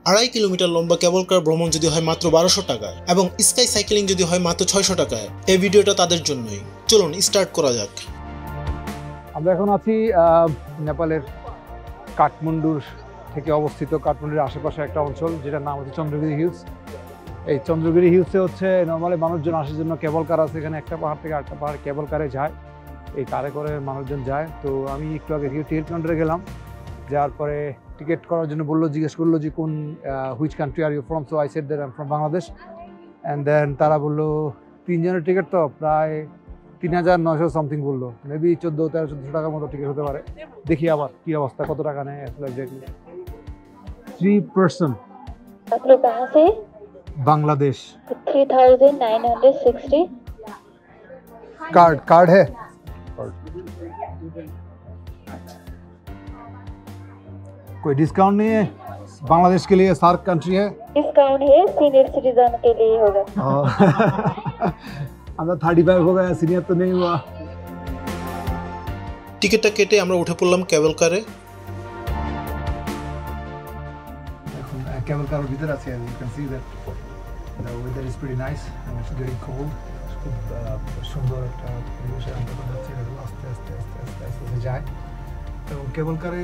2.5 kilometre লম্বা কেবল কার ভ্রমণ যদি হয় মাত্র 1200 টাকায় এবং স্কাই সাইক্লিং যদি হয় মাত্র 600 টাকায়, এই ভিডিওটা তাদের জন্যই। চলুন স্টার্ট করা যাক। আমরা এখন আছি নেপালের কাঠমান্ডুর থেকে অবস্থিত, কাঠমান্ডুর আশেপাশে একটা অঞ্চল যেটার নাম হচ্ছে চন্দ্রগিরি হিলস। এই চন্দ্রগিরি হিলসে হচ্ছে নর্মালি মানুষজন আসার জন্য কেবল কার আছে, এখানে একটা পাহাড় থেকে আরেকটা পাহাড় কেবল কারে যায়, এই কারে করে মানুষজন যায়। তো আমি একটু আগে টিকিট কাউন্টারে গেলাম, যাওয়ার পরে টিকিট করার জন্য জিজ্ঞেস করলো যে কোন which country are you from. So I said that I am from Bangladesh. And then তারা বললো 3 জনের টিকিট তো প্রায় 3900 সামথিং বললো, মেবি 1400-1300 টাকার মতো টিকিট হতে পারে। দেখি আবার কি অবস্থা, কত টাকা নেয় আসলে এক্স্যাক্টলি। 3 person বাংলাদেশ। 3960 कार्ड है। कोई डिस्काउंट नहीं है बांग्लादेश के लिए? सार्क कंट्री है, डिस्काउंट है, सीनियर सिटीजन के लिए होगा। আমরা 35 हो गया, सीनियर तो नहीं हुआ। টিকিটটা কেটে আমরা উঠে পড়লাম কেবল কারে। এখন কেবল কারের ভিতরে আছি, you can see that the weather is pretty nice and it's getting cold. খুব সুন্দর একটা পরিবেশে আমরা যাচ্ছি, আস্তে আস্তে আস্তে আস্তে আস্তে যায়। তো কেবল কারে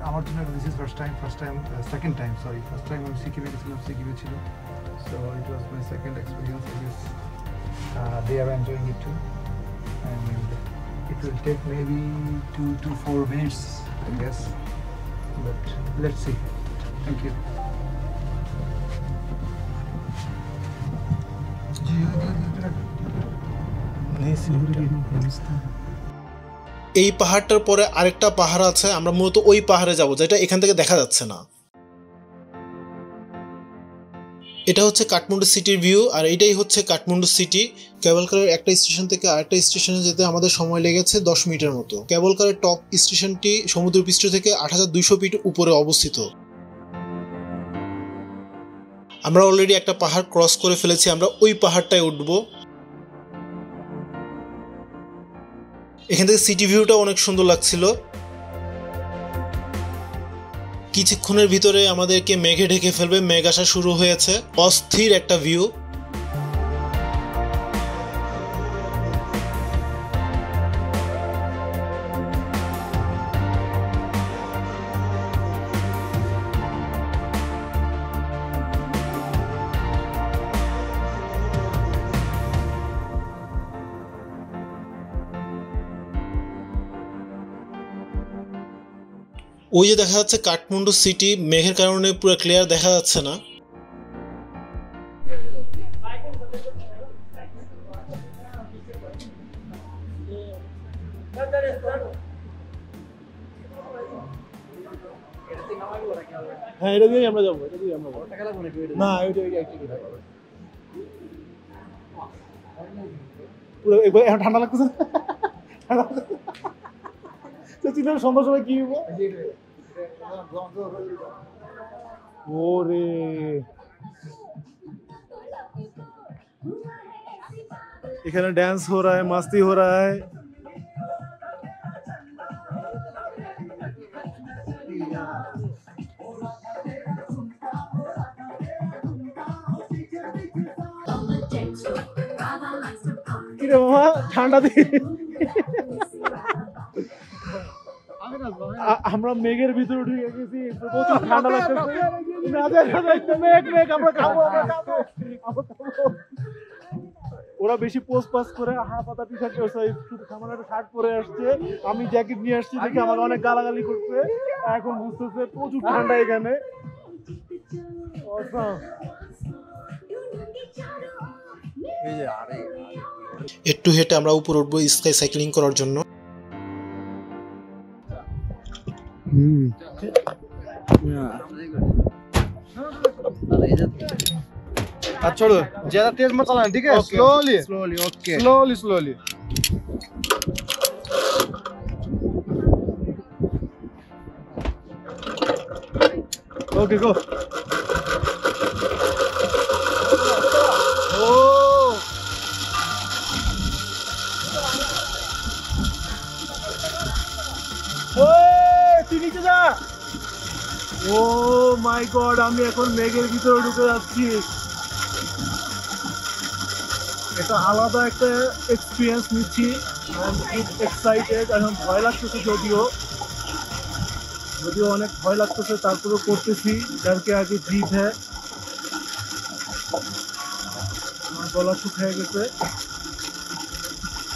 আমার জন্য দিস ইজ সেকেন্ড টাইম আমি সিকিমে গেছিলাম, সিকিমে ছিল। So it was my second experience. I guess they are enjoying it too, and it will take maybe 2 to 4 minutes, I guess, but let's see. Thank you. এই পাহাড়টার পরে আরেকটা পাহাড় আছে, আমরা মূলত ওই পাহাড়ে যাব যেটা এখান থেকে দেখা যাচ্ছে না। এটা হচ্ছে কাঠমান্ডু সিটির ভিউ, আর এটাই হচ্ছে কাঠমান্ডু সিটি। কেবল কারের একটা স্টেশন থেকে আরেকটা স্টেশনে যেতে আমাদের সময় লেগেছে 10 মিনিটের মতো। কেবল কারের টপ স্টেশনটি সমুদ্রপৃষ্ঠ থেকে 8200 ফিট উপরে অবস্থিত। আমরা অলরেডি একটা পাহাড় ক্রস করে ফেলেছি, আমরা ওই পাহাড়টায় উঠবো। এখান থেকে সিটি ভিউটা অনেক সুন্দর লাগছিল। কিছুক্ষণের ভিতরে আমাদেরকে মেঘে ঢেকে ফেলবে, মেঘ আসা শুরু হয়েছে। অস্থির একটা ভিউ। ওই যে দেখা যাচ্ছে কাঠমান্ডু সিটি, মেঘের কারণে পুরো ক্লিয়ার দেখা যাচ্ছে না। হ্যাঁ, এটা দিয়েই আমরা যাবো, না পুরো এখন ঠান্ডা লাগতেছে। সন্ধ্যার সময় কি হইব? ওরে এখানে ডান্স हो रहा है, मस्ती हो रहा है। কি রে মামা, ঠান্ডা দিয়ে আমরা মেঘের ভিতরে ঢুকে গেছি, প্রচুর ঠান্ডা লাগতেছে। ওরা বেশি পোজ পাস করে হাফ পাতা টি শার্ট শুধু সামান্য একটা শার্ট পরে আসছে। আমি জ্যাকেট নিয়ে আসছি দেখে আমাকে অনেক গালাগালি করছে। এখন বুঝতেছে প্রচুর ঠান্ডা এখানে। একটু হেঁটে আমরা উপরে উঠবো স্কাই সাইক্লিং করার জন্য। छोड़ो, ज्यादा तेज मत चलाना, ठीक है? Slowly okay, slowly. Okay go. Oh my God, আমি এখন মেঘের ভিতরে ঢুকে যাচ্ছি। এটা আলাদা একটা এক্সপিরিয়েন্স নিচ্ছি। খুব এক্সাইটেড, এখন ভয় লাগতেছে যদিও অনেক ভয় লাগতেছে, তারপরেও করতেছি। যারকে আগে জিত হ্যাঁ, আমার গলা শুকিয়ে গেছে,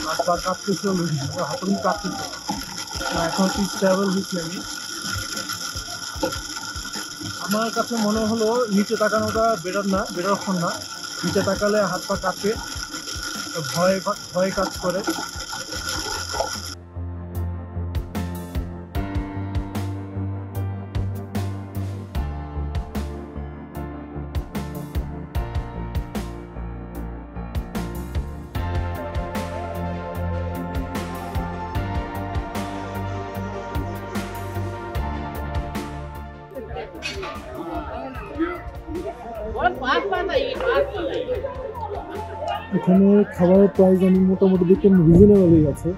হাত পা কাঁপতেছে, হাত কাঁপতেছে। এখন ট্রাভেল হয়েছি আমি। আমার কাছে মনে হলো নিচে তাকানোটা বেটার অপশন না। নিচে তাকালে হাত পা কাঁপে, ভয় কাজ করে। এখানে খাবারের প্রাইস আমি মোটামুটি দেখলাম রিজনেবলই আছে।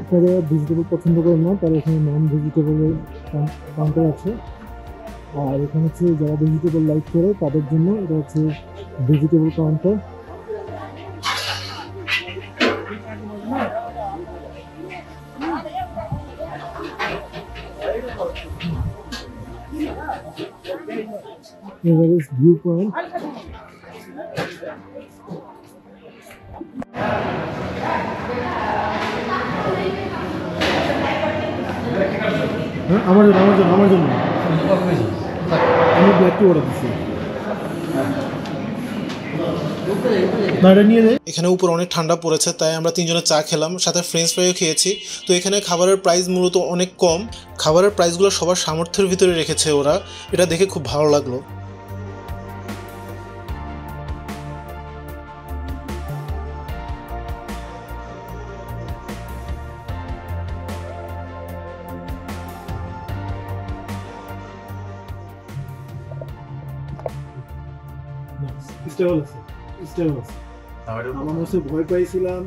যারা ভেজিটেবল পছন্দ করেন না তারা এখানে নন ভেজিটেবলের কাউন্টার আছে, আর এখানে হচ্ছে যারা ভেজিটেবল লাইক করে তাদের জন্য এটা হচ্ছে vegetable counter. Everest view point. আমার জন্য আমি ব্ল্যাক টি অর্ডার দিচ্ছি। এখানে উপর অনেক ঠান্ডা পড়েছে, তাই আমরা তিনজনে চা খেলাম, সাথে ফ্রেঞ্চ ফ্রাইও খেয়েছি। তো এখানে খাবারের প্রাইস মূলত অনেক কম, খাবারের প্রাইসগুলো সবার সামর্থ্যের ভিতরে রেখেছে ওরা, এটা দেখে খুব ভালো লাগলো। আমার হচ্ছে ভয় পাইছিলাম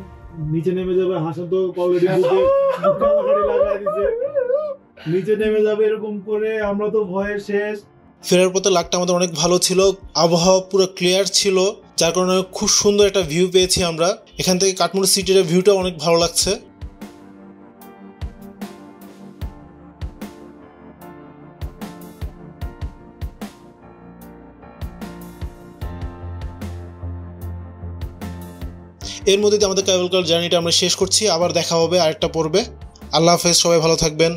নিচে নেমে যাবে, হাসা তো অলরেডি লাগাই দিছে, নিচে নেমে যাবে এরকম করে, আমরা তো ভয়ে শেষ। ফেরার পথে লাকটা আমাদের অনেক ভালো ছিল, আবহাওয়া পুরো ক্লিয়ার ছিল, যার কারণে খুব সুন্দর একটা ভিউ পেয়েছি আমরা। এখান থেকে কাঠমান্ডু সিটির ভিউটা অনেক ভালো লাগছে। এর মধ্যে আমাদের কেবল কার জার্নিটা আমরা শেষ করছি। আবার দেখা হবে আরেকটা পর্বে। আল্লাহ হাফেজ, সবাই ভালো থাকবেন।